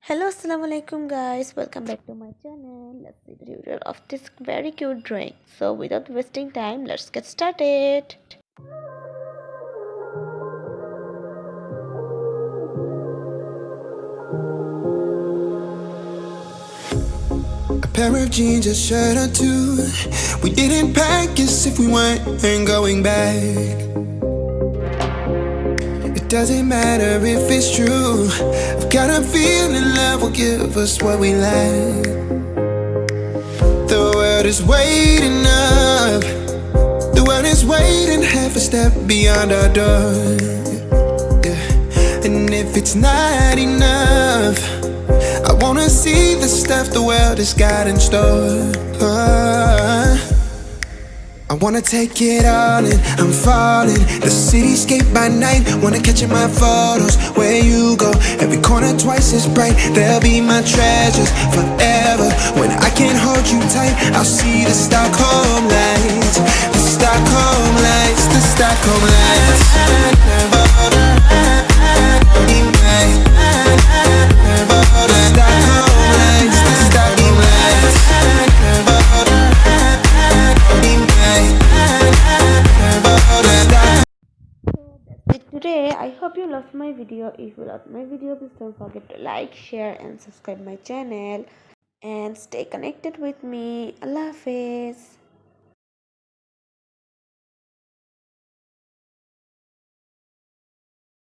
Hello, assalamu alaikum guys. Welcome back to my channel. Let's see the tutorial of this very cute drawing. So without wasting time, let's get started. A pair of jeans, a shirt or two. We didn't pack as if we weren't going back. It doesn't matter if it's true. I've got a feeling love will give us what we lack. The world is waiting up. The world is waiting half a step beyond our door. Yeah. And if it's not enough, I wanna see the stuff the world has got in store. I wanna take it all in, I'm falling. The cityscape by night, wanna catch in my photos. Where you go, every corner twice as bright. They'll be my treasures forever. When I can't hold you tight, I'll see the Stockholm lights. The Stockholm lights, the Stockholm lights. Today, I hope you loved my video. If you loved my video, please don't forget to like, share and subscribe my channel. And stay connected with me. Allah Hafiz.